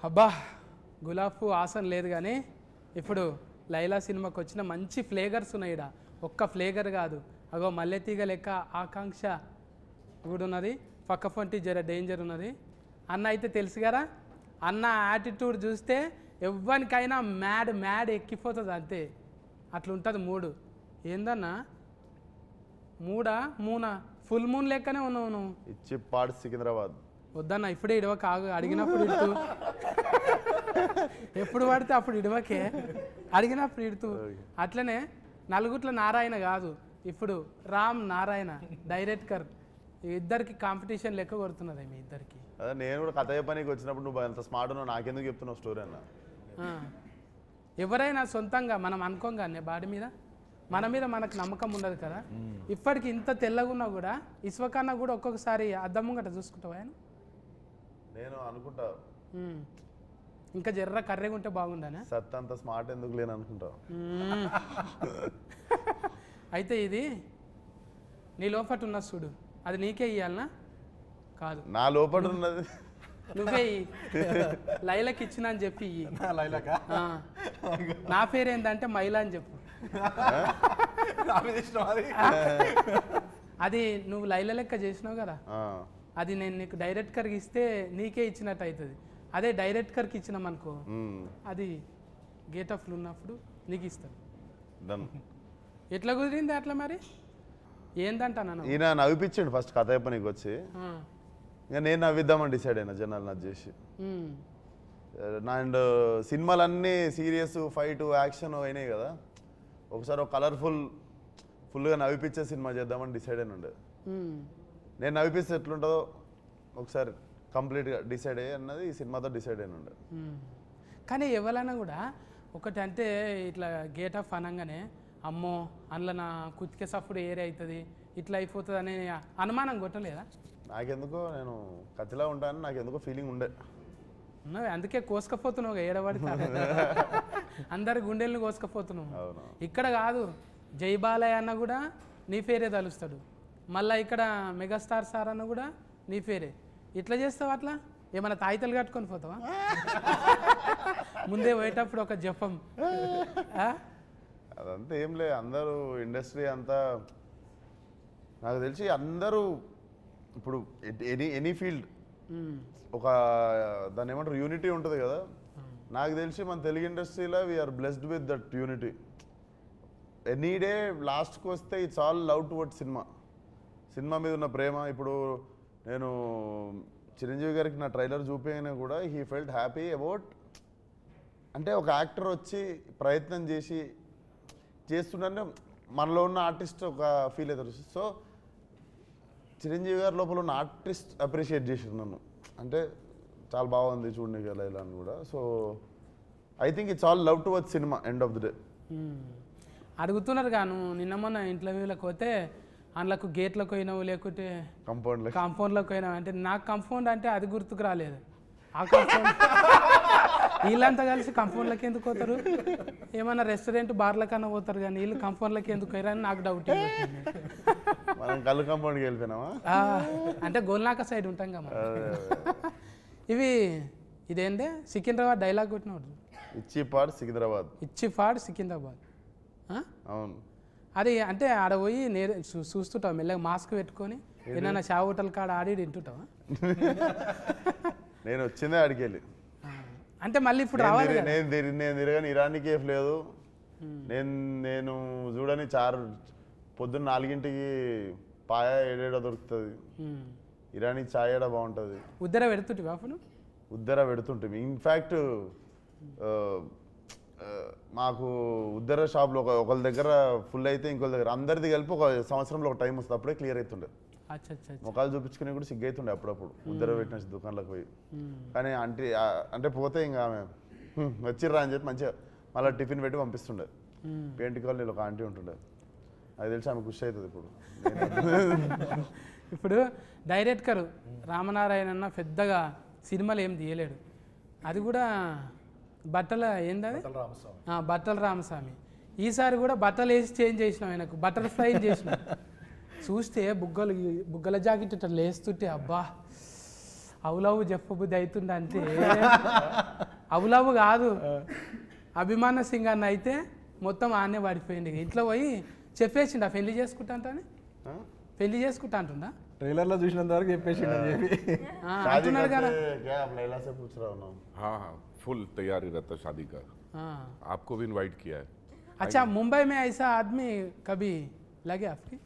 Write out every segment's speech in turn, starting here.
అబ్బా గులాబ్ పువ్వు ఆసన లేదు కానీ ఇప్పుడు లైలా సినిమాకి వచ్చిన మంచి ఫ్లేవర్స్ ఉన్నాయి ఈడ. ఒక్క ఫ్లేవర్ కాదు, అగో మల్లెతీగ లెక్క ఆకాంక్ష కూడా ఉన్నది, పక్క ఫంటి జర డేంజర్ ఉన్నది. అన్న అయితే తెలుసు కదా, అన్న యాటిట్యూడ్ చూస్తే ఎవ్వరికైనా మ్యాడ్ మ్యాడ్ ఎక్కిపోతుంది అంతే, అట్లుంటుంది మూడు. ఏందన్నా మూనా ఫుల్ మూన్ లెక్కనే ఉన్నావు నువ్వు. ఇచ్చి పాడు సికింద్రాబాద్ వద్దన్న ఇప్పుడే ఇడవక, ఆగు అడిగినప్పుడు ఇడుతూ ఎప్పుడు పడితే అప్పుడు ఇడవకే, అడిగినప్పుడు ఇడుతూ. అట్లనే నలుగుట్ల నారాయణ కాదు, ఇప్పుడు రామ్ నారాయణ డైరెక్టర్, ఇద్దరికి కాంపిటీషన్ లెక్క కొడుతున్నది మీ ఇద్దరికి. అదే నేను కూడా కథ చెప్పడానికి వచ్చినప్పుడు నువ్వు అంత స్మార్ట్ ఉన్నావు, నాకెందుకు చెప్తున్నావు స్టోరీ అన్న. ఎవరైనా సొంతంగా మనం అనుకోగానే బాడీ మీద మన మీద మనకు నమ్మకం ఉండదు కదా. ఇప్పటికి ఇంత తెల్లగా ఉన్నా కూడా ఇసువకన్నా కూడా ఒక్కొక్కసారి అద్దం ముంగట చూసుకుంటావా ఆయన? నేను అనుకుంటా ఇంకా జర్ర కర్రెగా ఉంటే బాగుండనే. సత్ అంత స్మార్ట్ ఎందుకు లేని అనుకుంటా. అయితే ఇది నీ లోపట ఉన్న చూడు, అది నీకే ఇయ్యాలనా? కాదు, నా లోపల ఉన్నది నువ్వే లైలకి ఇచ్చిన అని చెప్పి నా పేరు ఏంటంటే మైలా అని చెప్పు. అది నువ్వు లైల లెక్క చేసినావు కదా, అది నేను నీకు డైరెక్టర్కి ఇస్తే నీకే ఇచ్చినట్టు అవుతుంది. అదే డైరెక్టర్కి ఇచ్చినామనుకో అది గేట్ ఆఫ్లు ఉన్నప్పుడు నీకు ఇస్తాను. ఎట్లా కుదిరింది అట్లా మరి? ఏందంటా నన్ను ఈయన నవ్విపించండి ఫస్ట్ కథ చెప్పనీకి వచ్చి, ఇంకా నేను నవ్విద్దామని డిసైడ్ అయినా జనాలు నచ్చ చేసి. అండ్ సినిమాలన్నీ సీరియస్ ఫైట్ యాక్షన్ అయినాయి కదా, ఒకసారి ఒక కలర్ఫుల్ ఫుల్గా నవ్విపించే సినిమా చేద్దామని డిసైడ్ అయిన ఉండే. నేను నవ్విపిస్తే ఎట్లుంటుందో ఒకసారి కంప్లీట్గా డిసైడ్ అయ్యి అన్నది ఈ సినిమాతో డిసైడ్ అయిన ఉండే. కానీ ఎవరైనా కూడా ఒకటి అంటే ఇట్లా గేట్ ఆఫ్ అనగానే అమ్మో అందులో నా కుతికే సప్పుడు ఏరే అవుతుంది ఇట్లా అయిపోతుంది అనే అనుమానం కొట్టలేదా? నాకెందుకో నేను కత్తిలా ఉంటానని నాకెందుకో ఫీలింగ్ ఉండే. అందుకే కోసుకపోతున్నావు ఏడబడితే అందరి గుండెల్ని కోసుకపోతున్నావు. ఇక్కడ కాదు, జై బాలయ్య అన్న కూడా నీ పేరే తలుస్తాడు, మళ్ళీ ఇక్కడ మెగాస్టార్ సార్ అన్న కూడా నీ పేరే. ఇట్లా చేస్తావు అట్లా ఏమైనా తాయితలు కట్టుకొని పోతావా? ముందే పోయేటప్పుడు ఒక జపం. అదంతా ఏం లే, అందరూ ఇండస్ట్రీ అంతా నాకు తెలిసి అందరూ ఇప్పుడు ఎనీ ఫీల్డ్ ఒక దాన్ని ఏమంటారు యూనిటీ ఉంటుంది కదా. నాకు తెలిసి మన తెలుగు ఇండస్ట్రీలో we are blessed with that unity. Any day లాస్ట్కి వస్తే it's all love towards cinema మీద ఉన్న ప్రేమ. ఇప్పుడు నేను చిరంజీవి గారికి నా ట్రైలర్ చూపించగానే కూడా హీ ఫెల్ట్ హ్యాపీ అబౌట్, అంటే ఒక యాక్టర్ వచ్చి ప్రయత్నం చేస్తుండే మనలో ఉన్న ఆర్టిస్ట్ ఒక ఫీల్ అవుతారు. సో చిరంజీవి గారి లోపల ఉన్న ఆర్టిస్ట్ అప్రిషియేట్ చేసారు నన్ను, అంటే చాలా బాగుంది చూడడానికి ఇలా అని కూడా. So I think it's all love towards cinema end of the day. అడుగుతున్నారు కాను, నిన్న మొన్న ఇంటర్వ్యూలకు పోతే అందులోకి గేట్లకు పోయినావు లేకుంటే కాంపౌండ్లోకి పోయినావు అంటే నాకు కాంపౌండ్ అంటే అది గుర్తుకు రాలేదు. ఆ కాంపౌండ్ వీళ్ళంతా కలిసి కాంపౌండ్లకి ఎందుకు పోతారు? ఏమన్నా రెస్టారెంట్ బార్ల కన్నా పోతారు కానీ వీళ్ళు కాంపౌండ్లకి ఎందుకు పోయారని నాకు డౌట్. కళ్ళు కాంపౌండ్కి వెళ్ళిపోయినావా అంటే గోల్నాక సైడ్ ఉంటాం కదా. ఇదేందే సికింద్రాబాద్ డైలాగ్ కొట్టినవాడు, ఇచ్చి పాడు సికింద్రాబాద్. అవును, అది అంటే ఆడ పోయి చూస్తుంటావు మెల్లగా మాస్క్ పెట్టుకొని ఏదైనా షా హోటల్ కాడ ఆడి తింటుంటావా? నేను వచ్చిందే అడిగేళ్ళి, అంటే మళ్ళీ ఇప్పుడు రావాలి. నేను తిరగని ఇరానీ కేఫ్ లేదు, నేను చూడని పొద్దున్న 4ంటికి పాయ ఏడేడా దొరుకుతుంది, ఇరానీ చాయ్ ఏడా బాగుంటుంది. ఉద్దర పెడుతుంటివి అప్పుడు? ఉద్దర పెడుతుంటే ఇన్ఫ్యాక్ట్ మాకు ఉద్దర షాప్లో ఒకళ్ళ దగ్గర ఫుల్ అయితే ఇంకొక దగ్గర అందరిది కలిపి ఒక సంవత్సరంలో ఒక టైం వస్తుంది, అప్పుడే క్లియర్ అవుతుండే. ముఖాలు చూపించుకుని కూడా సిగ్గైతుండే అప్పుడప్పుడు ఉద్దర పెట్టిన దుకాణంలోకి పోయి. కానీ అంటే పోతే ఇంకా ఆమె వచ్చిర్రా అని చెప్పి మంచిగా మళ్ళీ టిఫిన్ పెట్టి పంపిస్తుండే. పెయింట్ కాలనీలో ఒక ఆంటీ ఉంటుండే, అది తెలిసి ఆమె ఖుషి అవుతుంది. ఇప్పుడు డైరెక్టర్ రామనారాయణ అన్న పెద్దగా సినిమాలు ఏం తీయలేడు, అది కూడా బట్టల ఏంటది బట్టల రామస్వామి. ఈసారి కూడా బట్టలు వేసి చేంజ్ చేసినాం, ఆయనకు బటర్ఫ్లై చేసినాం. చూస్తే బుగ్గల జాకెట్ ఇట్లా లేస్తుంటే అబ్బా అవులవు చెప్పబుద్ధి అవుతుంది అంతే అవులవు కాదు అభిమాన సింగ్ అన్న అయితే మొత్తం ఆనే పడిపోయింది ఇంట్లో పోయి చెప్పేసిండా పెళ్లి చేసుకుంటా అంటని పెళ్లి చేసుకుంటా అంటుందా ట్రైలర్ లో చూసినంత వరకు చెప్పేసిండు అని చెప్పి शादी అంటున్నాడు కదా करते क्या आप लैला से पूछ रहा हूँ ना हाँ हाँ फुल तैयारी रहता है शादी का आपको भी इनवाइट किया है अच्छा मुंबई में ऐसा आदमी कभी लगे आपकी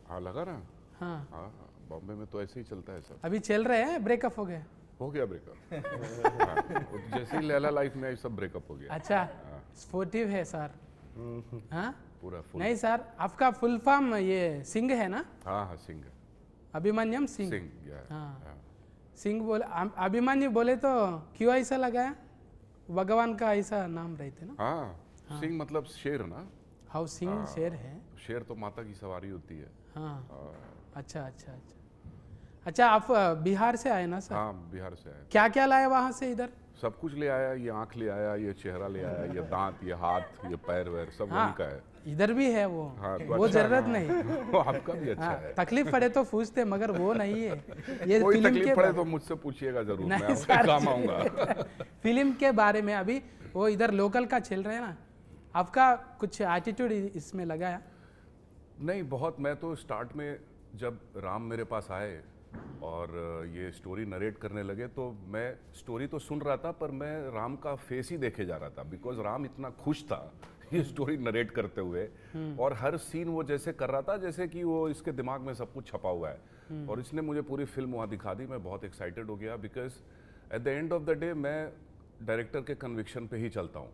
हाँ लगा ना हाँ हाँ बॉम्बे में तो ऐसे ही चलता है सब अभी चल रहे हैं ब्रेकअप हो गया हो गया ब्रेकअप जैसे ही लैला लाइफ में आई सब ब्रेकअप हो गया अच्छा स्पोर्टिव है सर हाँ पूरा फुल नहीं सर आपका फुल फॉर्म ये सिंह है ना हाँ हाँ सिंह अभिमन्यम सिंह सिंह या हाँ सिंह बोले अभिमन्यु बोले तो क्यों ऐसा लगाया भगवान का ऐसा नाम रहते ना हाँ सिंह मतलब शेर ना हाउ सिंह शेर है शेर तो माता की सवारी होती है हाँ अच्छा अच्छा अच्छा अच्छा आप बिहार से आए ना सर हाँ बिहार से आया क्या क्या लाए वहाँ से इधर सब कुछ ले आया ये आंख ले आया ये चेहरा ले आया ये दांत ये हाथ ये पैर वैर सब वहीं का है इधर भी है वो हाँ, तो वो अच्छा जरूरत है, नहीं हाँ। आपका भी अच्छा हाँ, है तकलीफ पड़े तो पूछते मगर वो नहीं है ये कोई फिल्म तकलीफ के पड़े तो मुझसे पूछिएगा जरूर मैं नहीं आपके सर काम आऊंगा फिल्म के बारे में अभी वो इधर लोकल का चल रहा है ना आपका कुछ एटीट्यूड इसमें लगा है नहीं बहुत मैं तो स्टार्ट में जब राम मेरे पास आए और ये स्टोरी नरेट करने लगे तो मैं स्टोरी तो सुन रहा था पर मैं राम का फेस ही देखे जा रहा था बिकॉज राम इतना खुश था ये स्टोरी नरेट करते हुए और हर सीन वो जैसे कर रहा था जैसे कि वो इसके दिमाग में सब कुछ छपा हुआ है और इसने मुझे पूरी फिल्म वहाँ दिखा दी मैं बहुत एक्साइटेड हो गया because at the end of the day मैं डायरेक्टर के कन्विक्शन पे ही चलता हूँ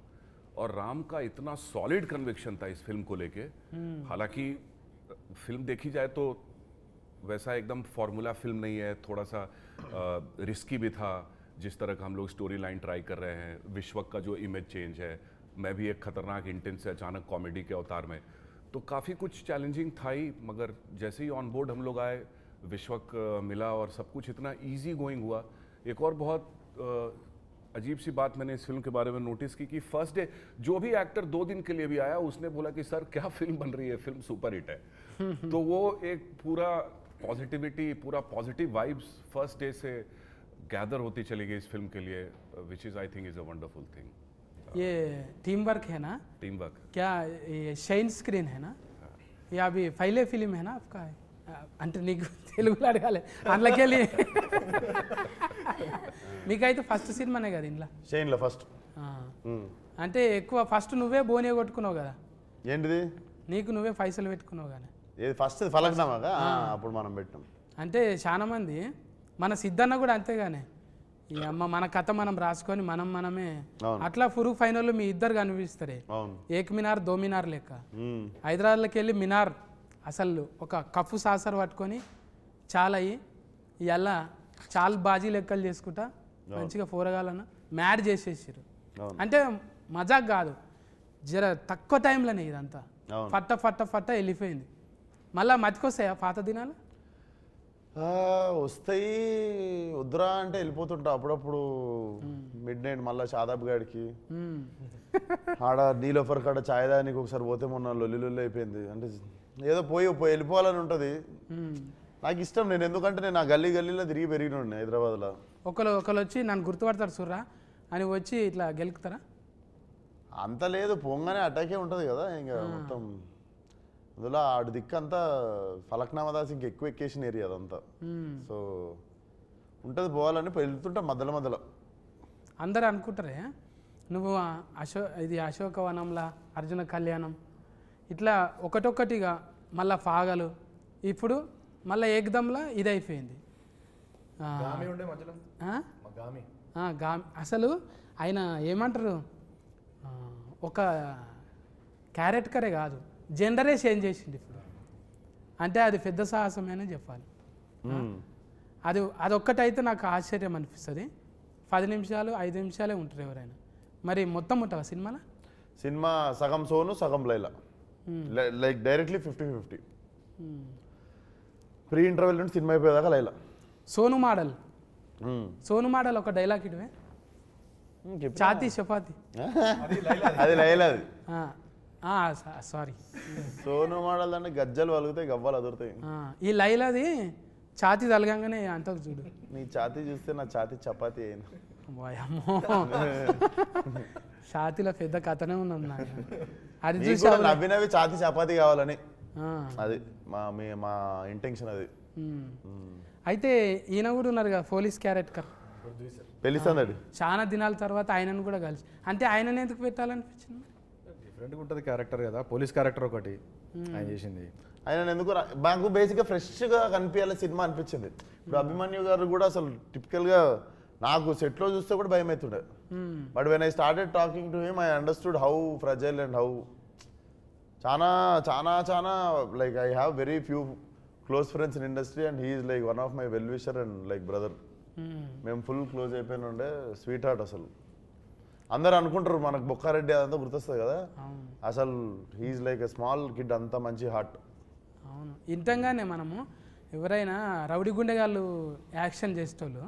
और राम का इतना सॉलिड कन्विक्शन था इस फिल्म को लेके हालांकि फिल्म देखी जाए तो वैसा एकदम फॉर्मूला फिल्म नहीं है थोड़ा सा रिस्की भी था जिस तरह का हम लोग स्टोरी लाइन ट्राई कर रहे हैं विश्वक का जो इमेज चेंज है मैं भी एक खतरनाक इंटेंस से अचानक कॉमेडी के अवतार में तो काफ़ी कुछ चैलेंजिंग था ही मगर जैसे ही ऑन बोर्ड हम लोग आए विश्वक मिला और सब कुछ इतना इजी गोइंग हुआ एक और बहुत अजीब सी बात मैंने इस फिल्म के बारे में नोटिस की कि फर्स्ट डे जो भी एक्टर 2 दिन के लिए भी आया उसने बोला कि सर क्या फिल्म बन रही है फिल्म सुपर हिट है तो वो एक पूरा पॉजिटिविटी पूरा पॉजिटिव वाइब्स फर्स्ट डे से गैदर होती चली गई इस फिल्म के लिए which is I think is a wonderful thing ये टीम वर्क है ना टीम वर्क क्या ये షైన్ స్క్రీన్ है ना ये अभी पहले फिल्म है ना आपका అంటే నీకు తెలుగులో అడగాలి అందులోకెళ్ళి మీకైతే ఫస్ట్ సినిమానే కదా ఇంట్లో షైన్లో ఫస్ట్ అంటే ఎక్కువ ఫస్ట్ నువ్వే బోనే కొట్టుకున్నావు కదా ఏంటిది నీకు నువ్వే పైసలు పెట్టుకున్నావు కానీ ఏది ఫస్ట్ ఫలక్నామాగా అప్పుడు మనం పెట్టాం అంటే చాలా మంది మన సిద్ధన్న కూడా అంతేగానే ఈ అమ్మ మన కథ మనం రాసుకొని మనమే అవును. అట్లా ఫురుగు ఫైనల్ మీ ఇద్దరు కనిపిస్తారే అవును ఏక్ మినార్ దో మినార్ లెక్క హైదరాబాద్లోకి వెళ్ళి మినార్ అసలు ఒక కప్పు సాసర్ పట్టుకొని చాలా అయ్యి ఇవాళ చాలా బాజీ లెక్కలు చేసుకుంటా మంచిగా పోరగాలన్న మ్యాడ్ చేసేసారు అవును. అంటే మజాక్ కాదు జర తక్కువ టైంలోనే ఇదంతా అవును. ఫట్ట ఫట్ట ఫట్ట వెళ్ళిపోయింది మళ్ళీ మతికొస్తాయా పాత దినాలు వస్తాయి వద్దురా అంటే వెళ్ళిపోతుంటా అప్పుడప్పుడు మిడ్ నైట్ మళ్ళీ షాదాబ్ గాడికి ఆడ నీలోఫర్ కాడ ఛాయ్ దానికి ఒకసారి పోతే మొన్న లొల్లి అయిపోయింది అంటే ఏదో పోయి వెళ్ళిపోవాలని ఉంటుంది నాకు ఇష్టం నేను ఎందుకంటే నేను ఆ గల్లీలో తిరిగి పెరిగినండి హైదరాబాద్లో ఒకరు వచ్చి నన్ను గుర్తుపడతారు సుర్రా అని వచ్చి ఇట్లా గెలుకుతారా అంత లేదు పొంగానే అటాకే ఉంటుంది కదా ఇంకా మొత్తం అందులో ఆడు దిక్కంతా ఫలక్నామాదాస్ ఇంక ఎక్కువ ఎక్కేసిన ఏరియా అదంతా సో ఉంటుంది పోవాలని వెళ్తుంటా మధ్యలో అందరూ అనుకుంటారే నువ్వు ఇది అశోకవనంలా అర్జున కళ్యాణం ఇట్లా ఒకటొక్కటిగా మళ్ళా ఫాగలు ఇప్పుడు మళ్ళీ ఏకదంలా ఇది అయిపోయింది అసలు ఆయన ఏమంటారు ఒక క్యారెక్టరే కాదు జెండరే చేంజ్ చేసింది ఇప్పుడు అంటే అది పెద్ద సాహసమేనే చెప్పాలి అదొక్కటైతే నాకు ఆశ్చర్యం అనిపిస్తుంది 10 నిమిషాలు 5 నిమిషాలే ఉంటారు ఎవరైనా మరి మొత్తం ఉంటుందా సినిమాలో సినిమా సగం సోను సగం Laila like directly 50-50 pre interval నుండి సినిమా అయిపోయేదాకా లైలా సోను మోడల్ ఒక డైలాగ్ ఇటువే చాతి చపాతి అది లైలాది సారీ సోను మోడల్ అంటే గజ్జలు వలుగుతాయి గవ్వలు అదురుతాయి ఈ లైలాది ఛాతీ తలగంగానే అంతకు చూడు. నీ ఛాతీ చూస్తే నా ఛాతీ చపాతీ అయింది. వాయమ్మో ఛాతీలో పెద్ద కథనే ఉన్నది నాకు. అది నీకు చూసి కూడా నవ్వి ఛాతీ చపాతీ కావాలని ఆ. అది మా ఇంటెన్షన్ అది. అయితే ఈయన కూడా ఉన్నారు కదా పోలీస్ క్యారెక్టర్, పెళ్లి సందడి చాలా దినాల తర్వాత ఆయనను కూడా కలిసి, అంటే ఆయనని ఎందుకు పెట్టాలనిపించింది? డిఫరెంట్గా ఉంటుంది క్యారెక్టర్ కదా, పోలీస్ క్యారెక్టర్ ఒకటి ఆయన చేసింది. ఆయన ఎందుకు మాకు బేసిక్గా ఫ్రెష్గా కనిపించాలి సినిమా అనిపించింది. ఇప్పుడు అభిమన్యు గారు కూడా అసలు టిపికల్గా నాకు సెట్లో చూస్తే కూడా భయం అవుతుండే. But when I started talking to him I understood how fragile and how చాలా చాలా చాలా like I have very few close friends in industry and he is like one of my well wisher and like brother. మేము full close అయిపోయిన ఉండే, sweet heart. అసలు అందరు అనుకుంటారు మనకు బొక్కారెడ్డి అదంతా గుర్తొస్తుంది కదా, అసలు he is like a small kid, అంత మంచి హార్ట్. అవును, ఇంతంగానే మనము ఎవరైనా రౌడీ గుండెగాళ్ళు యాక్షన్ చేసేటోళ్ళు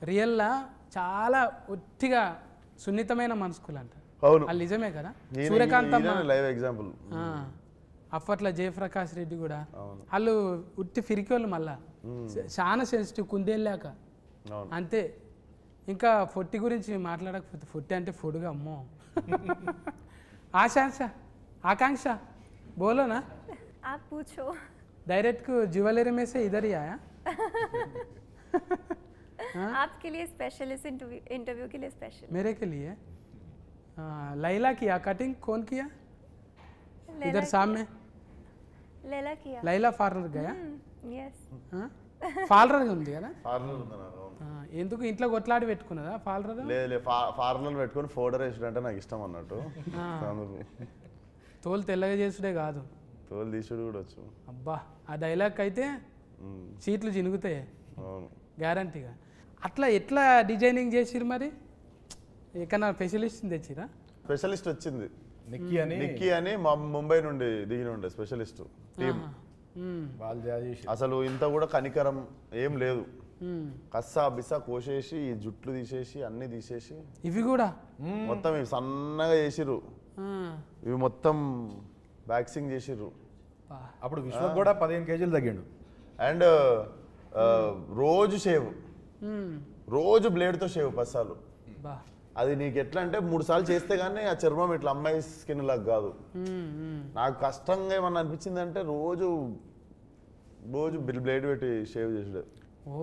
రియల్లా చాలా ఒట్టిగా సున్నితమైన మనసుకులు అంట. అవును, వాళ్ళు నిజమే కదా. Suryakanthamma live example. అప్పట్లో జయప్రకాష్ రెడ్డి కూడా వాళ్ళు ఉట్టి ఫిరికోళ్ళు, మళ్ళా చాలా సెన్సిటివ్ కుందేళ్ళాక అంతే. ఇంకా ఫొట్టి గురించి మాట్లాడకపోతే, ఫొట్టి అంటే ఫుడ్గా అమ్మో. ఆకాంక్ష बोलो ना, आप पूछो। डायरेक्ट को ज्वेलरी में से इधर ही आया। आपके लिए स्पेशल, इस इंटरव्यू के लिए स्पेशल। मेरे के लिए लैला किया कटिंग, कौन किया? इधर सामने लैला किया। लैला पार्लर गया? यस। పార్లర్ ఉంది కదా, పార్లర్ ఉంది నాకు. ఎందుకు ఇంట్లో కొట్లాడి పెట్టుకున్నదా పార్లర్? లేదు, పార్లర్ పెట్టుకొని ఫోటో వేసుడు నాకు ఇష్టం అన్నట్టు. తోలు తెల్లగా చేసుడే కాదు, తోలు తీసుడు కూడా వచ్చు. అబ్బా ఆ డైలాగ్ అయితే సీట్లు చినుగుతాయి గ్యారంటీగా. అట్లా ఎట్లా డిజైనింగ్ చేసిరు మరి? ఎక్కడన్నా స్పెషలిస్ట్ తెచ్చిరా? స్పెషలిస్ట్ వచ్చింది, నిక్కీ అని మా ముంబై నుండి దిగిన ఉండే స్పెషలిస్ట్ టీమ్. అసలు ఇంత కూడా కనికరం ఏం లేదు, కస్సా బిస్సా కోసేసి ఈ జుట్లు తీసేసి అన్ని తీసేసి ఇవి కూడా మొత్తం ఇవి సన్నగా చేసిర్రు, ఇవి మొత్తం వ్యాక్సింగ్ చేసిర్రు. అప్పుడు విశ్వ కూడా 15 కేజీలు తగ్గిండు. అండ్ రోజు షేవ్, రోజు బ్లేడ్తో షేవ్ పస్సాలు. అది నీకు ఎట్లా అంటే 3 సార్లు చేస్తే కానీ ఆ చర్మం ఇట్లా అమ్మాయి స్కిన్ లాగా కాదు. నాకు కష్టంగా ఏమన్నా అనిపించింది అంటే రోజు బ్లేడ్ పెట్టి షేవ్ చేసాడు. ఓ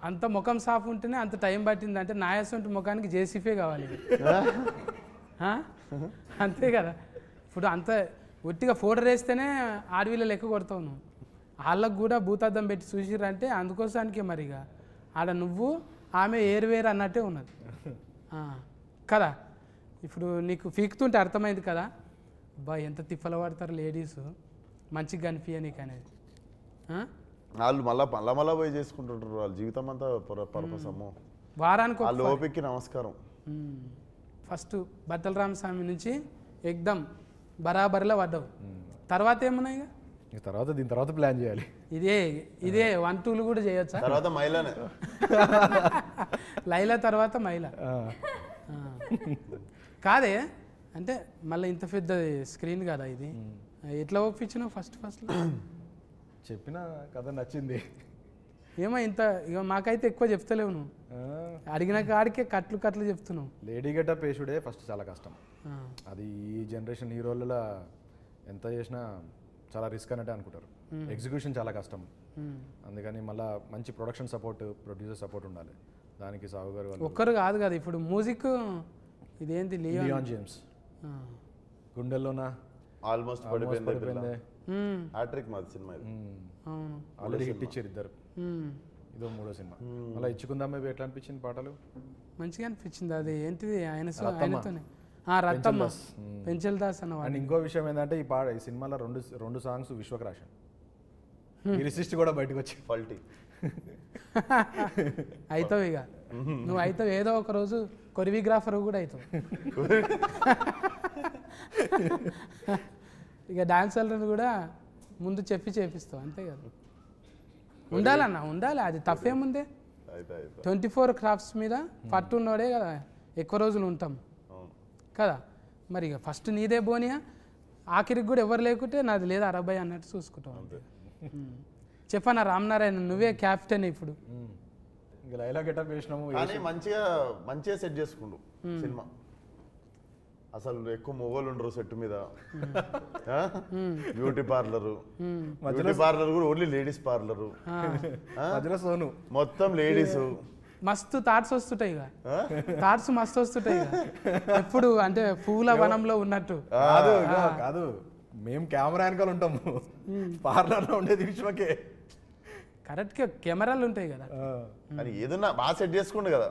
అంత ముఖం సాఫ్ ఉంటేనే అంత టైం పట్టింది అంటే నాయసంటి ముఖానికి జేసీఫే కావాలి. అంతే కదా. ఇప్పుడు అంత ఒట్టిగా ఫోటో వేస్తేనే ఆడవిలో లెక్క కొడతావు నువ్వు. వాళ్ళకు కూడా భూతార్థం పెట్టి చూసిరంటే అందుకోసానికే మరిగా ఆడ నువ్వు ఆమె ఏరువేరు అన్నట్టే ఉన్నది కదా. ఇప్పుడు నీకు ఫీకుతుంటే అర్థమైంది కదా, బా ఎంత తిప్పలు పడతారు లేడీస్ మంచిగా కనిపించ నీకు అనేది. వాళ్ళు మళ్ళా పోయి చేసుకుంటుంటారు, వాళ్ళ జీవితం అంతా పర్పస్. అమ్మో, వారానికి వాళ్ళ ఓపికకి నమస్కారం. ఫస్ట్ బట్టల రామస్వామి నుంచి ఎగ్దమ్ బరాబరిలో పడ్డావు. తర్వాత ఏమున్నాయి? తర్వాత దీని తర్వాత ప్లాన్ చేయాలి. ఇదే 1, 2లు కూడా చేయొచ్చా? తర్వాత మైలానే, లైలా తర్వాత మైలా కాదే. అంటే మళ్ళీ ఇంత పెద్ద స్క్రీన్ కదా ఇది, ఎట్లా ఒప్పించినావు ఫస్ట్ చెప్పిన కథ నచ్చింది ఏమో. ఇంత ఇక మాకైతే ఎక్కువ చెప్తలేవు నువ్వు, అడిగిన కాడికే కట్లు చెప్తున్నావు. లేడీ గెటప్ వేసుడే ఫస్ట్ చాలా కష్టం. అది ఈ జనరేషన్ హీరోలలో ఎంత చేసినా చాలా రిస్క్ అన్నట్టే అనుకుంటారు. ఎగ్జిక్యూషన్ చాలా కష్టం. అందుకని మళ్ళీ మంచి ప్రొడక్షన్ సపోర్ట్, ప్రొడ్యూసర్ సపోర్ట్ ఉండాలి. దానికి సాగు గారు ఒక్కరు కాదు కదా. ఇప్పుడు మ్యూజిక్ ఇదేంటి లియాన్ జేమ్స్ గుండెల్లోనా ఆల్మోస్ట్ పడిపోయింది. హ్యాట్రిక్ మాది సినిమా ఇది. అవును, ఆల్రెడీ హిట్ ఇచ్చారు ఇద్దరు. ఇదో 3వ సినిమా. మళ్ళీ ఇచ్చుకుందాం ఎట్లా అనిపించింది పాటలు? మంచిగా అనిపించింది. అది ఏంటిది ఆయనతోనే రత్తమ్మ పెంచల్ దాస్ అన్నవాడు. అండ్ ఇంకో విషయం ఏంటంటే ఈ సినిమాలో రెండు సాంగ్స్ విశ్వక్ రాశాను. లిరిసిస్ట్ కూడా బయటకు వచ్చి ఫాల్టీ అవుతావు. ఇక నువ్వు అవుతావు, ఏదో ఒక రోజు కొరియోగ్రాఫర్ కూడా అవుతావు. ఇక డాన్సర్లను కూడా ముందు చేపిస్తావు, అంతే కదా. ఉండాలన్నా, ఉండాలి. అది తప్పేముందే. 24 క్రాఫ్ట్స్ మీద పట్టు ఉన్నోడే కదా ఎక్కువ రోజులు ఉంటాం కదా. మరి ఇక ఫస్ట్ నీదే బోనియా, ఆఖరికి కూడా ఎవరు లేకుంటే నాది లేదా 60 అన్నట్టు చూసుకుంటాం అంతే. చెప్పనా రామనారాయణ నువ్వే క్యాప్టెన్ ఇప్పుడు. ఇంకా లైలా గెటప్ వేసినాము. కానీ మంచిగా సెట్ చేసుకుండు సినిమా. అసలు ఎక్కువ మొగోళ్ళు ఉండరు సెట్ మీద. బ్యూటీ పార్లర్ కూడా ఓన్లీ లేడీస్ పార్లరు. మధ్యలో సోను మొత్తం లేడీస్. మస్తు థాట్స్ వస్తుంటాయి ఇక, థాట్స్ మస్తు వస్తుంటాయి ఇక. ఎప్పుడు అంటే పూల వనంలో ఉన్నట్టు. కాదు మేము కెమెరా వెనకాల ఉంటాము, పార్లర్లో ఉండేది విశ్వకే. కరెక్ట్గా కెమెరాలు ఉంటాయి కదా. అని ఏదన్నా బాగా సెట్ చేసుకుండు కదా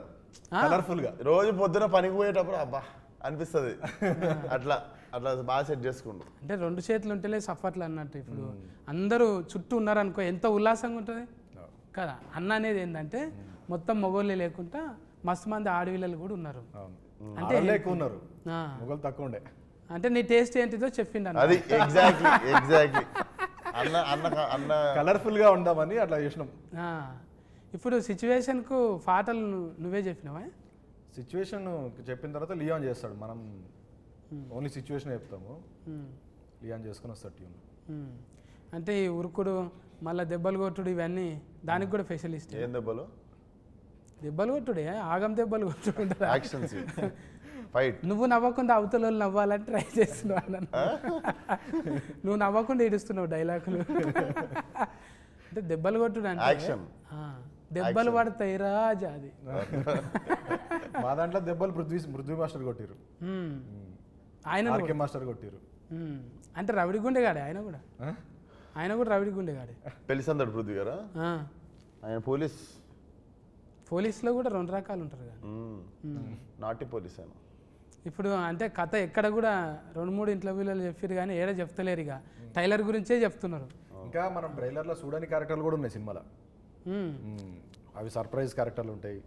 కలర్ఫుల్ గా. రోజు పొద్దున పనికి పోయేటప్పుడు అబ్బా అనిపిస్తుంది. అట్లా అట్లా బాగా సెట్ చేసుకుండు. అంటే 2 చేతులు ఉంటేనే సఫర్లు అన్నట్టు. ఇప్పుడు అందరూ చుట్టూ ఉన్నారనుకో ఎంత ఉల్లాసంగా ఉంటుంది కదా. అన్న అనేది ఏంటంటే మొత్తం మొగోళ్ళే లేకుండా మస్తు మంది ఆడవిల్లలు కూడా ఉన్నారు. అంటే ఎక్కువ ఉన్నారు, మొగలు తక్కువ ఉండే. అంటే నీ టేస్ట్ ఏంటిదో చెప్పిండు అది. ఎగ్జాక్ట్లీ అన్న కలర్ఫుల్ గా ఉందామని అట్లా చేసినాం. ఇప్పుడు సిచ్యువేషన్కు పాటలు నువ్వే చెప్పినావా? సిచ్యువేషన్ చెప్పిన తర్వాత లియాన్ చేస్తాడు, మనం ఓన్లీ సిచ్యువేషన్ చెప్తాము, లియాన్ చేసుకుని వస్తాడు ట్యూన్. అంటే ఈ ఉరుకుడు మళ్ళీ దెబ్బలు కొట్టుడు ఇవన్నీ దానికి కూడా స్పెషలిస్ట్. ఏం దెబ్బలు? దెబ్బలు కొట్టుడే, ఆగం దెబ్బలు కొట్టుడు, యాక్షన్ ఫైట్. నువ్వు నవ్వకుండా అవతల వాళ్ళు నవ్వాలని ట్రై చేస్తున్నావు అన్న. నువ్వు నవ్వకుండా ఏడుస్తున్నావు డైలాగులు. అంటే దెబ్బలు కొట్టుడు అంటే యాక్షన్, దెబ్బలు పడతాయి రాజా. అది మా దాంట్లో దెబ్బలు పృథ్వీ మాస్టర్ కొట్టిరు, ఆయన మాస్టర్ కొట్టిరు. అంటే రవిడి గుండెగాడే ఆయన కూడా. ఆయన కూడా రవిడి గుండెగాడే. పెళ్లిసందడు పృథ్వీ గారా? ఆయన పోలీసులో కూడా 2 రకాలు ఉంటారు కదా. నాటి పోలీస్ ఆయన. ఇప్పుడు అంటే కథ ఎక్కడ కూడా 2-3 ఇంటర్వ్యూలలో చెప్పారు కానీ ఏడా చెప్తలేరు. ఇక టైలర్ గురించే చెప్తున్నారు. ఇంకా మనం ట్రైలర్లో చూడని క్యారెక్టర్లు కూడా ఉన్నాయి సినిమాలో. అవి సర్ప్రైజ్ క్యారెక్టర్లు ఉంటాయి.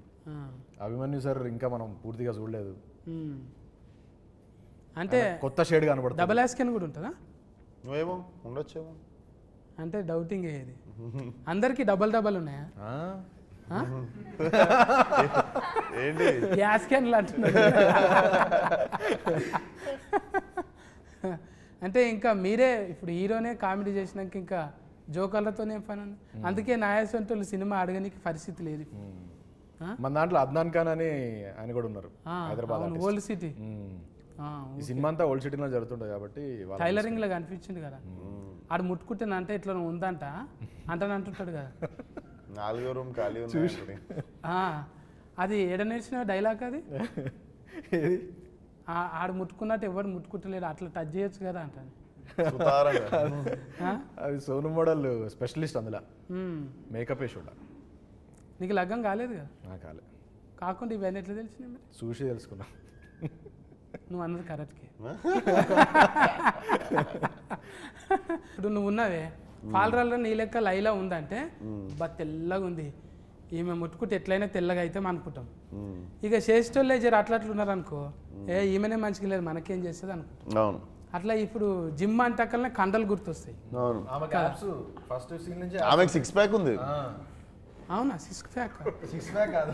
అభిమన్యు సార్ ఇంకా మనం పూర్తిగా చూడలేదు. అంటే కొత్త షేడ్ కనబడుతుంది. డబల్ యాస్కెన్ కూడా ఉంటుందా? నువ్వేమో ఉండొచ్చేమో అంటే డౌటింగ్ ఏది. అందరికి డబల్ ఉన్నాయా? ఏంటి యాస్కెన్లు అంటున్నారు. అంటే ఇంకా మీరే ఇప్పుడు హీరోనే కామెడీ చేసినాక ఇంకా జోకర్లతోనే పని. అందుకే నాయసంటోళ్ళు సినిమా అడగనికి పరిస్థితి లేదు. మన దాంట్లో అద్నాన్ ఖాన్ అని ఆయన కూడా ఉన్నారు, హైదరాబాద్ ఓల్డ్ సిటీ. ఈ సినిమా అంతా ఓల్డ్ సిటీలో జరుగుతుంటుంది కాబట్టి టైలరింగ్ లో కనిపించింది కదా. ఆడు ముట్టుకుంటేనంటే ఇట్లా ఉందంట అంటాడు కదా. 4వ రూమ్ ఖాళీ ఉంది. అది ఏడ నేర్చిన డైలాగ్ అది. ఆడు ముట్టుకున్నట్టు ఎవరు ముట్టుకుంటలేడు, అట్లా టచ్ చేయొచ్చు కదా అంటాను. అది సోను మోడల్ స్పెషలిస్ట్ అందులో మేకప్ వేసి. నీకు లగ్గం కాలేదు కదా? కాలే. కాకుండా ఇవన్నీ ఎట్లా తెలిసినాయి మరి? చూసి తెలుసుకున్నా. నువ్వు అన్నది కరెక్ట్కే. ఇప్పుడు నువ్వు ఉన్నావే పాలరాల్లో నీ లెక్క లైలా ఉందంటే బా తెల్లగా ఉంది, ఈమె ముట్టుకుంటే ఎట్లయినా తెల్లగా అయితే అనుకుంటాం. ఇక చేసేటోళ్ళే జర అట్లా ఉన్నారు అనుకో, ఈమెనే మంచిగా లేదు మనకేం చేస్తుంది అనుకుంటాం. అట్లా ఇప్పుడు జిమ్ అంటకల్నే కండలు గుర్తొస్తాయి. ఆమెకు 6 ప్యాక్ ఉంది. అవునా? 6 ప్యాక్ కాదు.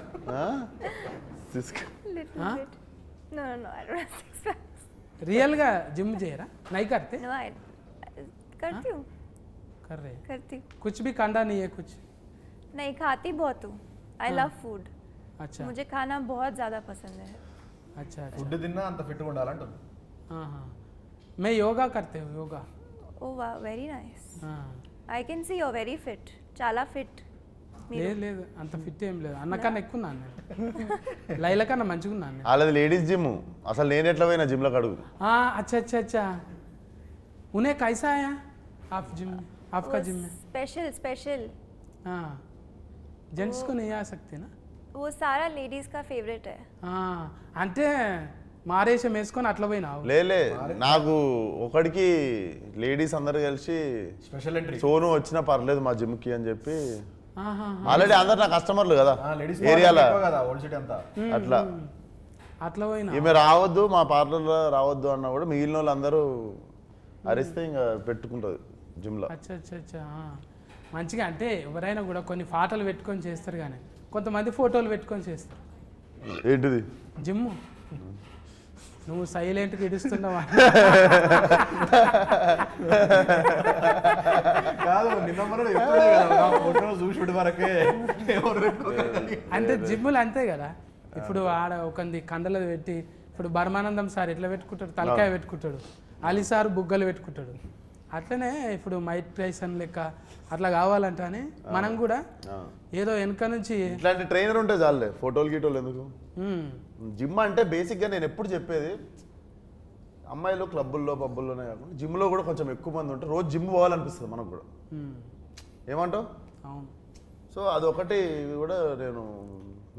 रियल గా जिम చేయరా? नहीं करते? No, I करती हूँ. कर रहे? करती हूँ. कुछ भी कांडा नहीं है कुछ? नहीं, खाती बहुत हूँ. I love food. अच्छा. मुझे खाना बहुत ज़्यादा पसंद है. अच्छा अच्छा. ఫుడ్ తిన్నా అంత ఫిట్ ఉండాలంటుంది. हाँ हाँ. मैं योगा करते हूँ yoga. Oh wow, very nice. हाँ. I can see you're very fit. చాలా fit. లేదు లేదు అంత ఫిట్ ఏం లేదు, అన్నకన్నా ఎక్కువ ఉన్నాను, లైలా కన్నా మంచిగా ఉన్నాను. అలాది లేడీస్ జిమ్. అసలు నేను ఎట్లా పోయినా జిమ్ లో అడుగు. अच्छा अच्छा अच्छा. उन्हें कैसा आया आप जिम, आपका जिम में? Special special. हाँ, जेंट्स को नहीं आ सकते ना? वो सारा लेडीज का फेवरेट है. అంటే మారేషం వేసుకొని అట్లా పోయినావు? లేలే, నాకు ఒకడికి లేడీస్ అందరు కలిసి స్పెషల్ ఎంట్రీ సోను వచ్చినా పర్లేదు మా జిమ్ కి అని చెప్పి, ఆల్రెడీ అందరు నా కస్టమర్లు కదా ఏరియాలో అట్లా అట్లా పోయినా. ఈమె రావద్దు మా పార్లర్లో రావద్దు అన్నా కూడా మిగిలిన వాళ్ళు అందరూ అరిస్తే ఇంకా పెట్టుకుంటుంది జిమ్లో. అచ్చా అచ్చా అచ్చా. మంచిగా అంటే ఎవరైనా కూడా కొన్ని పాటలు పెట్టుకొని చేస్తారు, కానీ కొంతమంది ఫోటోలు పెట్టుకొని చేస్తారు. ఏంటిది? జిమ్ నువ్వు సైలెంట్గా ఇడుస్తున్నావా? కాదు నిన్న మొన్న చెప్తుండే కదా ఫోటో చూసి వరకే అంటే జిమ్ములు అంతే కదా. ఇప్పుడు ఆడ ఒకంది కండలు పెట్టి, ఇప్పుడు బర్మానందం సార్ ఎట్లా పెట్టుకుంటాడు, తలకాయ పెట్టుకుంటాడు, అలీ సార్ బుగ్గలు పెట్టుకుంటాడు. అట్లనే ఇప్పుడు మైక్ టైసన్ లెక్క అట్లా కావాలంటే మనం కూడా ఏదో వెనక నుంచి ఇట్లాంటి ట్రైనర్ ఉంటే చాలే, ఫోటోలు గీటోలు ఎందుకు. జిమ్ అంటే బేసిక్గా నేను ఎప్పుడు చెప్పేది, అమ్మాయిలు క్లబ్బుల్లో పబ్బుల్లోనే కాకుండా జిమ్లో కూడా కొంచెం ఎక్కువ మంది ఉంటే రోజు జిమ్ పోవాలనిపిస్తుంది మనకు కూడా. ఏమంటావు? అవును. సో అదొకటి కూడా నేను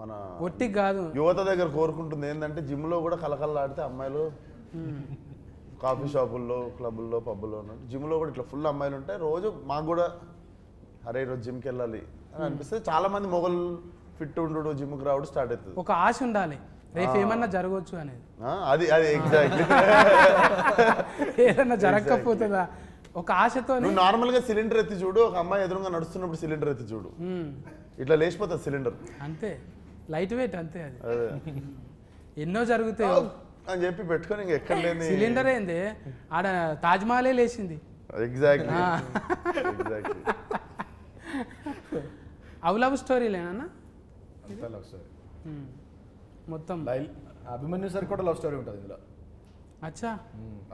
మన ఒట్టి కాదు యువత దగ్గర కోరుకుంటుంది ఏంటంటే, జిమ్లో కూడా కలకల్లాడితే అమ్మాయిలు కాఫీ షాపుల్లో క్లబ్బుల్లో పబ్బుల్లో ఉన్నట్టు జిమ్లో కూడా ఇట్లా ఫుల్ అమ్మాయిలు ఉంటాయి. రోజు మాకు కూడా అరే ఈరోజు జిమ్కి వెళ్ళాలి అని అనిపిస్తే చాలా మంది మొగలు ఫిట్ ఉండు జిమ్కి రావడం స్టార్ట్ అవుతుంది. ఒక ఆశ ఉండాలి, రేపు ఏమన్నా జరగవచ్చు అనేది. అది అది ఎగ్జాక్ట్లీ. ఏదన్నా జరగకపోతుందా ఒక ఆశతో. నువ్వు నార్మల్గా సిలిండర్ ఎత్తి చూడు, ఒక అమ్మాయి ఎదురుగా నడుస్తున్నప్పుడు సిలిండర్ ఎత్తి చూడు, ఇట్లా లేచిపోతుంది సిలిండర్. అంతే, లైట్ వెయిట్ అంతే. అది అదే ఎన్నో జరుగుతాయి అని చెప్పి పెట్టుకొని ఇంక ఎక్కడ లేని సిలిండర్ ఏంది, ఆడ తాజ్మహలే లేచింది. Exactly exactly. అవి లవ్ స్టోరీలేనా? లవ్ స్టోరీ మొత్తం. అభిమన్యు సార్ కూడా లవ్ స్టోరీ ఉంటుంది ఇందులో. అచ్చా,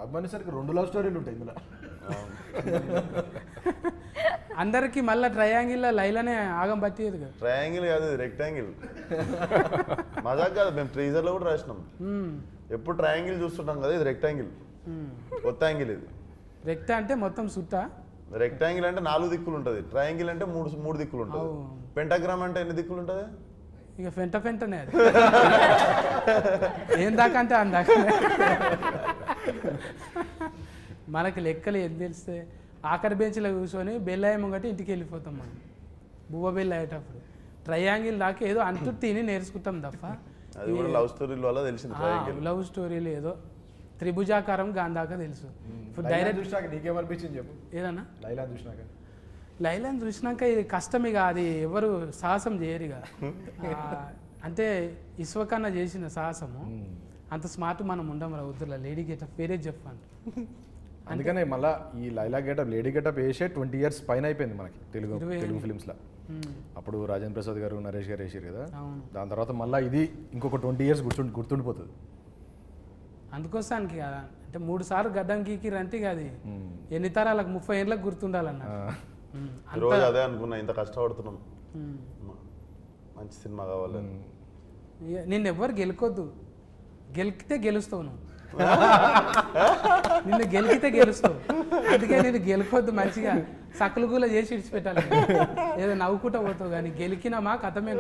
అభిమన్యు సార్కి 2 లవ్ స్టోరీలు ఉంటాయి ఇందులో. అందరికి మళ్ళీ ట్రయాంగిల్ లైలానే ఆగం పట్టేది కదా. ట్రయాంగిల్ కాదు, రెక్టాంగిల్. మజాక్ కాదు, మేము ట్రీజర్లో కూడా రాసినాం. ఎప్పుడు ట్రయాంగిల్ చూస్తుంటాం కదా, ఇది రెక్టాంగిల్, కొత్త యాంగిల్ ఇది. రెక్టా అంటే మొత్తం సుట్టా, రెక్టాంగిల్ అంటే 4 దిక్కులు ఉంటుంది, ట్రయాంగిల్ అంటే 3 దిక్కులు ఉంటుంది. పెంటాగ్రామ్ అంటే ఎన్ని దిక్కులు ఉంటుంది? ఇక ఫెంటనే అది. ఏం దాకా అంటే అందాక. మనకి లెక్కలు ఏం తెలిస్తే ఆఖరి బెంచ్లో కూర్చొని బెల్లాయి ముంగటి ఇంటికి వెళ్ళిపోతాం మనం, బువ్వ బెల్ల అయ్యేటప్పుడు. ట్రయాంగిల్ దాకా ఏదో అంటూ తిని నేర్చుకుంటాం తప్ప అది కూడా లవ్ స్టోరీల వల్ల తెలిసింది. లవ్ స్టోరీలు ఏదో త్రిభుజాకారం గాంధాక తెలుసు. ఇప్పుడు డైరెక్ట్ చూసినాక నీకేమనిపించింది చెప్పు. ఏదన్నా లైలా చూసినాక? లైలాని చూసినాక ఇది కష్టం, ఇక అది ఎవరు సాహసం చేయరు ఇక. అంటే ఇస్వకన్నా చేసిన సాహసము అంత స్మార్ట్ మనం ఉండం రా వద్దులా. లేడీ గెటప్ వేరే చెప్పండి. అందుకనే మళ్ళీ ఈ లైలా గెటప్ లేడీ గెటప్ వేసే 20 years పైన అయిపోయింది మనకి తెలుగు ఫిలిమ్స్లో. అప్పుడు రాజేంద్ర ప్రసాద్ గారు నరేష్ గారు వేసారు కదా, దాని తర్వాత మళ్ళీ ఇది ఇంకొక 20 years గుర్తుండిపోతుంది. అందుకోసానికి కదా అంటే 3 సార్లు గడ్డం గీకిరంటే ఇక అది ఎన్ని తరాలకు 30 ఏళ్ళకి గుర్తుండాలన్న. రోజు అదే అనుకున్నా, ఇంత కష్టపడుతున్నాం, మంచి సినిమా కావాలి. నిన్ను ఎవ్వరు గెలుకొద్దు, గెలికితే గెలుస్తావు నువ్వు. నిన్ను గెలికితే గెలుస్తావు, అందుకే నేను గెలుకొద్దు, మంచిగా సకలుగుల చేసి విడిచిపెట్టాలి. ఏదో నవ్వుకుంటా పోతావు కానీ గెలికినామా కథమే.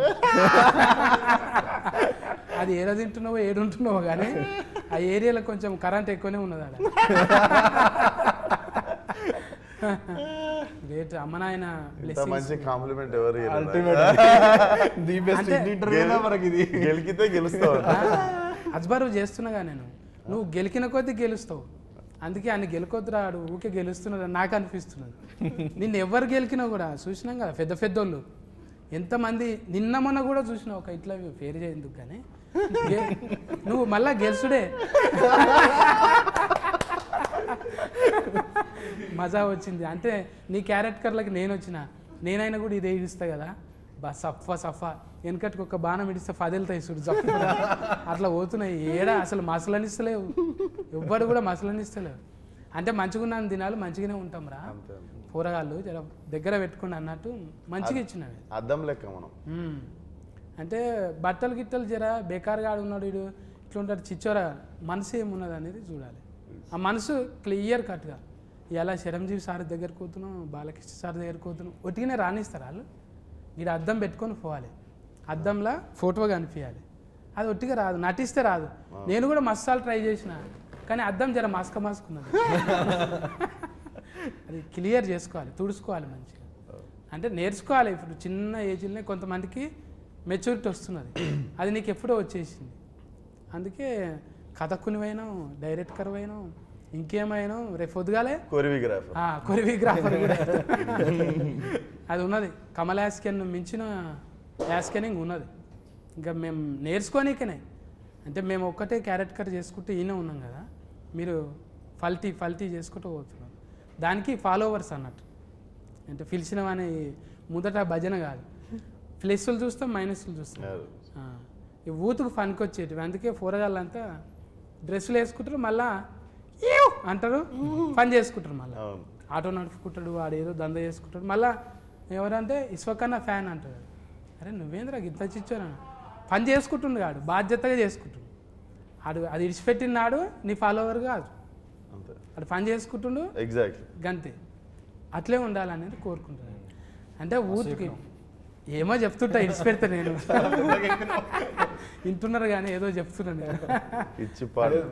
అది ఏదో తింటున్నావో ఏడుంటున్నావో కానీ ఆ ఏరియాలో కొంచెం కరెంట్ ఎక్కువనే ఉన్నది ఆడ. గ్రేట్. అమ్మ నాయన మంచి కాంప్లిమెంట్ ఎవరు గెలికితే గెలుస్తావు. అజ్బరు చేస్తున్నాగా నేను, నువ్వు గెలికిన కొద్దీ గెలుస్తావు, అందుకే ఆయన గెలుకొద్దు రాడు ఊకే గెలుస్తున్నది నాకు అనిపిస్తున్నది. నిన్ను ఎవరు గెలికినా కూడా చూసినాం కదా, పెద్ద పెద్దోళ్ళు ఎంతమంది. నిన్న మొన్న కూడా చూసినా ఒక ఇట్లా పేరు చేయందుకు కానీ నువ్వు మళ్ళా గెలుసుడే. మజా వచ్చింది అంటే నీ క్యారెక్టర్లకి నేను వచ్చిన, నేనైనా కూడా ఇదే ఇస్తా కదా, బా సఫా వెనకటికి ఒక బాణం ఇడిస్తే 10 వెళ్తాయి చూడు జప్పు. అట్లా పోతున్నాయి ఏడా, అసలు మసలనిస్తలేవు, ఎవ్వరు కూడా మసలనిస్తలేవు. అంటే మంచిగా ఉన్న దినాలు మంచిగానే ఉంటాం రా, కూరగాయలు జర దగ్గర పెట్టుకుని అన్నట్టు మంచిగా ఇచ్చినవి. అద్దం లెక్క మనం. అంటే బట్టలు గిట్టలు జర బేకారుగా ఉన్నాడు వీడు ఇట్లా ఉంటాడు చిచ్చోరా, మనసు ఏమున్నది అనేది చూడాలి. ఆ మనసు క్లియర్ కట్గా ఇలా చిరంజీవి సార్ దగ్గరికి పోతున్నాం, బాలకృష్ణ సార్ దగ్గరికి పోతున్నాం, ఒట్టిగానే రాణిస్తారు వాళ్ళు. వీడు అద్దం పెట్టుకొని పోవాలి, అద్దంలో ఫోటో కనిపించాలి. అది ఒట్టిగా రాదు, నటిస్తే రాదు. నేను కూడా మసాలు ట్రై చేసిన కానీ అద్దం జర మాస్కున్నది. అది క్లియర్ చేసుకోవాలి, తుడుచుకోవాలి మంచిగా. అంటే నేర్చుకోవాలి. ఇప్పుడు చిన్న ఏజ్లోనే కొంతమందికి మెచ్యూరిటీ వస్తున్నది, అది నీకు ఎప్పుడో వచ్చేసింది. అందుకే కథకునివైనా డైరెక్టర్ అయినా ఇంకేమైనా రేపు పొద్దుగాలే కొరియోగ్రాఫర్ కూడా అది ఉన్నది. కమల్ యాస్కెన్ మించిన యాస్కెనింగ్ ఉన్నది. ఇంకా మేము నేర్చుకోనికనే అంటే మేము ఒక్కటే క్యారెక్టర్ చేసుకుంటూ ఈయన ఉన్నాం కదా, మీరు ఫల్టీ చేసుకుంటూ పోతున్నారు. దానికి ఫాలోవర్స్ అన్నట్టు. అంటే పిలిచినవని మొదట భజన కాదు, ప్లస్లు చూస్తాం మైనస్లు చూస్తాం. ఈ ఊతుకు ఫన్కి వచ్చేటివి. అందుకే పోరగాళ్ళంతా డ్రెస్సులు వేసుకుంటారు, మళ్ళా ఏవ్ అంటారు, పని చేసుకుంటారు. మళ్ళీ ఆటో నడుపుకుంటాడు, వాడు ఏదో దంద చేసుకుంటాడు. మళ్ళీ ఎవరంటే ఇస్వకన్నా ఫ్యాన్ అంటాడు. అరే నువ్వేంద్రా గిత్త చిచ్చాను, పని చేసుకుంటుండు కాడు, బాధ్యతగా చేసుకుంటుండు. అది ఇడిచిపెట్టిన నాడు నీ ఫాలోవర్ కాదు, అది పని చేసుకుంటుండు. ఎగ్జాక్ట్లీ గంతే. అట్లే ఉండాలనేది కోరుకుంటున్నాను. అంటే ఊరికి ఏమో చెప్తుంటా, ఇడిచిపెడతా నేను. వింటున్నారు కానీ ఏదో చెప్తున్నాను నేను.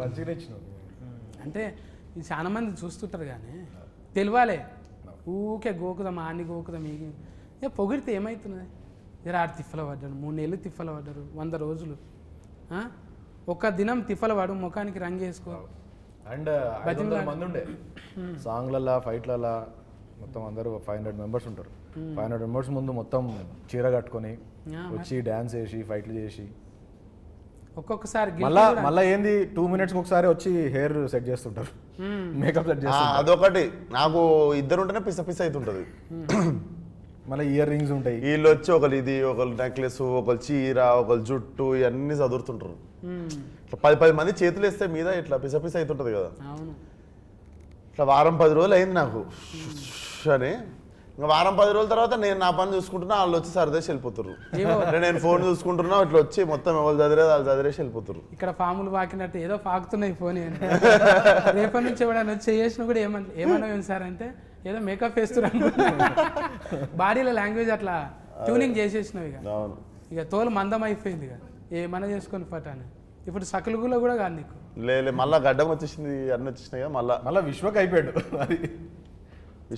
మంచిగా ఇచ్చినావు. అంటే ఇది చాలా మంది చూస్తుంటారు కానీ తెలియాలే. ఊకే గోకుదాం, ఆన్ని గోకుదాం, ఇక పొగిడితే ఏమవుతున్నది? జర ఆడు తిప్పల పడ్డాడు, 3 నెలలు తిప్పల పడ్డారు, 100 రోజులు. ఒక దినం తిప్పల పడు, ముఖానికి రంగు వేసుకో. అండ్ 500 మంది ఉండే సాంగ్లలా ఫైట్లలా మొత్తం అందరూ 500 మెంబర్స్ ఉంటారు. 500 మెంబర్స్ ముందు మొత్తం చీర కట్టుకొని వచ్చి డ్యాన్స్ చేసి ఫైట్లు చేసి ఒక్కొక్కసారి మళ్ళా ఏంది 2 మినిట్స్కి ఒకసారి వచ్చి హెయిర్ సెట్ చేస్తుంటారు, మేకప్ సెట్ చేస్తుంటారు. అదొకటి నాకు ఇద్దరు ఉంటేనే పిస అవుతుంటది. మళ్ళీ ఇయర్ రింగ్స్ ఉంటాయి. వీళ్ళు వచ్చి ఒకరు ఇది, ఒకరు నెక్లెస్, ఒకరు చీర, ఒకరు జుట్టు, ఇవన్నీ చదువుతుంటారు. 10 మంది చేతులు వేస్తే మీద ఇట్లా పిస అవుతుంటది కదా. ఇట్లా వారం 10 రోజులు అయింది నాకు అని. ఇంకా వారం 10 రోజుల తర్వాత నేను నా పని చూసుకుంటున్నా, వాళ్ళు వచ్చి సరదేసి వెళ్ళిపోతారు. నేను ఫోన్ చూసుకుంటున్నా, ఇట్లా వచ్చి మొత్తం ఎవరు చదివేది వాళ్ళు చదివేసి వెళ్ళిపోతారు. ఇక్కడ ఫాములు పాకినట్టు ఏదో పాకుతున్నాయి ఫోన్. రేపటి నుంచి ఎవడన్నా వచ్చి చేసిన కూడా ఏమన్నా సార్ అంటే ఏదో మేకప్ వేస్తున్నారు. బాడీలో లాంగ్వేజ్ అట్లా ట్యూనింగ్ చేసేసినావు. ఇక తోలు మందం అయిపోయింది. ఇక ఏమన్నా చేసుకొని పట్టాను. ఇప్పుడు సకలుగులో కూడా కాదు నీకు. లేదు మళ్ళీ గడ్డం వచ్చేసింది, అన్నీ వచ్చేసినాయి కదా. మళ్ళీ విశ్వక్ అయిపోయాడు. అది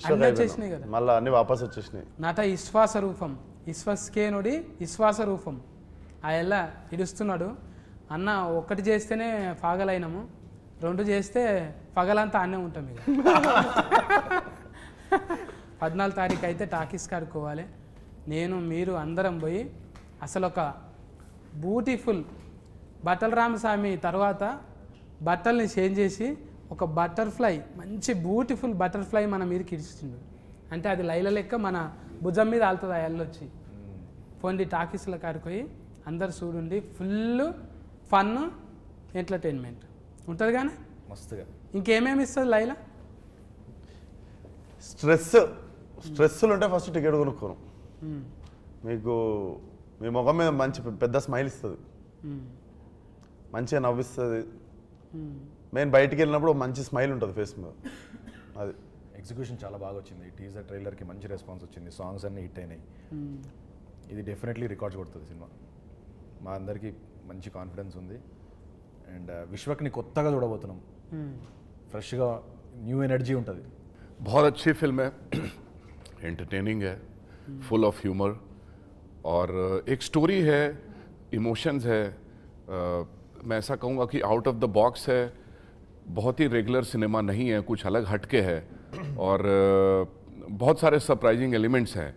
అన్నీ వచ్చేసినాయి కదా, మళ్ళీ అన్ని వాపస్ వచ్చేసినాయి. నట విశ్వాస రూపం విశ్వస్కేనుడి విశ్వాస రూపం. ఆ ఎలా ఇడుస్తున్నాడు అన్న. ఒక్కటి చేస్తేనే పగలైనాము, 2 చేస్తే పగలంతా అన్నే ఉంటాం. ఇక 14 తారీఖు అయితే టాకీస్ కాడుకోవాలి. నేను మీరు అందరం పోయి అసలు ఒక బ్యూటిఫుల్ బట్టల రామస్వామి తర్వాత బట్టల్ని చేంజ్ చేసి ఒక బటర్ఫ్లై, మంచి బ్యూటిఫుల్ బటర్ఫ్లై మన మీదకి ఇడిచిండు. అంటే అది లైల లెక్క మన భుజం మీద ఆలుతుంది. ఆ ఎల్లొచ్చి పోండి టాకీస్ల కాడిపోయి అందరు చూడండి. ఫుల్ ఫన్ ఎంటర్టైన్మెంట్ ఉంటుంది. కానీ మస్తుగా ఇంకేమేమి ఇస్తుంది లైలా? స్ట్రెస్లు ఉంటే ఫస్ట్ టికెట్ కొనుక్కోను. మీకు మీ ముఖం మీద మంచి పెద్ద స్మైల్ ఇస్తుంది, మంచిగా నవ్విస్తుంది. మెయిన్ బయటికి వెళ్ళినప్పుడు మంచి స్మైల్ ఉంటుంది ఫేస్ మీద. అది ఎగ్జిక్యూషన్ చాలా బాగా వచ్చింది. టీజర్ ట్రైలర్కి మంచి రెస్పాన్స్ వచ్చింది. సాంగ్స్ అన్నీ హిట్ అయినాయి. ఇది డెఫినెట్లీ రికార్డ్స్ కొడుతుంది సినిమా. మా అందరికీ మంచి కాన్ఫిడెన్స్ ఉంది. అండ్ విశ్వక్ని కొత్తగా చూడబోతున్నాం. ఫ్రెష్గా న్యూ ఎనర్జీ ఉంటుంది. बहुत अच्छी फिल्म है, एंटरटेनिंग है, फुल ऑफ ह्यूमर और एक स्टोरी है, इमोशंस है. मैं ऐसा कहूँगा कि आउट ऑफ द बॉक्स है, बहुत ही रेगुलर सिनेमा नहीं है, कुछ अलग हटके है और बहुत सारे सरप्राइजिंग एलिमेंट्स हैं.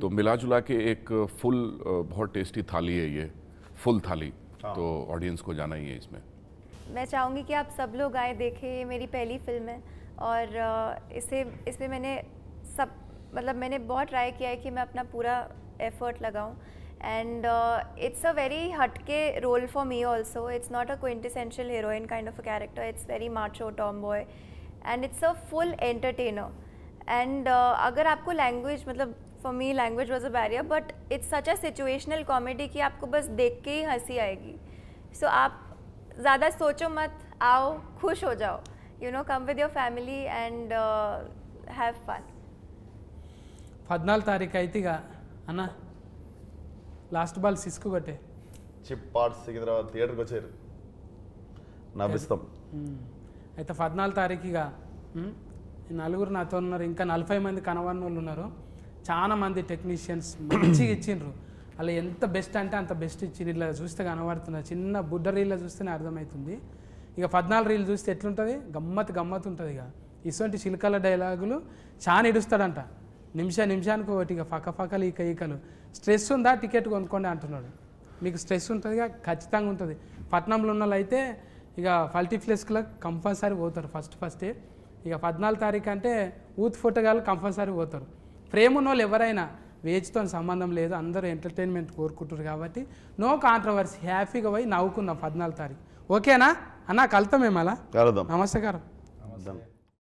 तो मिला जुला के एक फुल बहुत टेस्टी थाली है ये, फुल थाली. तो ऑडियंस को जाना ही है इसमें. मैं चाहूँगी कि आप सब लोग आए देखें. ये मेरी पहली फिल्म है और इसमें मैंने बहुत ट्राई किया है कि मैं अपना पूरा एफर्ट लगाऊं. एंड इट्स अ वेरी हटके role for me also. It's not a quintessential heroine kind of a character. It's very macho tomboy and it's a full entertainer. And अगर आपको language for me language was a barrier, but it's such a situational comedy कि आपको बस देख के ही हंसी आएगी. सो आप ज़्यादा सोचो मत, आओ, खुश हो जाओ. come with your family and have fun. 14 తారీఖు అయితే ఇక అన్న లాస్ట్ బాల్ సిస్కు కొట్టే చిప్ పార్ట్స్ సికింద్రాబాద్ థియేటర్కి వచ్చారు, నవ్విస్తాం. అయితే 14 తారీఖు ఇక నలుగురు నాతో ఉన్నారు, ఇంకా 40 మంది కనవన్న వాళ్ళు ఉన్నారు. చాలా మంది టెక్నీషియన్స్ మంచిగా ఇచ్చిండ్రు. అలా ఎంత బెస్ట్ అంటే అంత బెస్ట్ ఇచ్చిండ్రు. ఇలా చూస్తే కనబడుతున్నారు, చిన్న బుడ్డ రీల్లో చూస్తేనే అర్థమవుతుంది. ఇక 14 రీల్ చూస్తే ఎట్లుంటుంది, గమ్మత్ ఉంటుంది. ఇక ఇటువంటి చిలకల డైలాగులు చాలా ఇడుస్తాడంట, నిమిషానికి ఒకటి. ఇక ఫకలు ఈకలు స్ట్రెస్ ఉందా టికెట్ కొనుక్కోండి అంటున్నాడు. మీకు స్ట్రెస్ ఉంటుందిగా ఖచ్చితంగా ఉంటుంది. పట్నంలో ఉన్న వాళ్ళు అయితే ఇక మల్టీప్లెక్స్లో కంపల్సరీ పోతారు ఫస్టే. ఇక 14 తారీఖు అంటే యూత్ ఫోటోగాళ్ళు కంపల్సరీ పోతారు. ప్రేమ ఉన్న వాళ్ళు ఎవరైనా వేజ్తో సంబంధం లేదు, అందరూ ఎంటర్టైన్మెంట్ కోరుకుంటారు కాబట్టి నో కాంట్రవర్సీ, హ్యాపీగా పోయి నవ్వుకుందాం 14 తారీఖు. ఓకేనా అన్న? కలుతాం మేము అలా. కలుద్దాం. నమస్కారం. Done.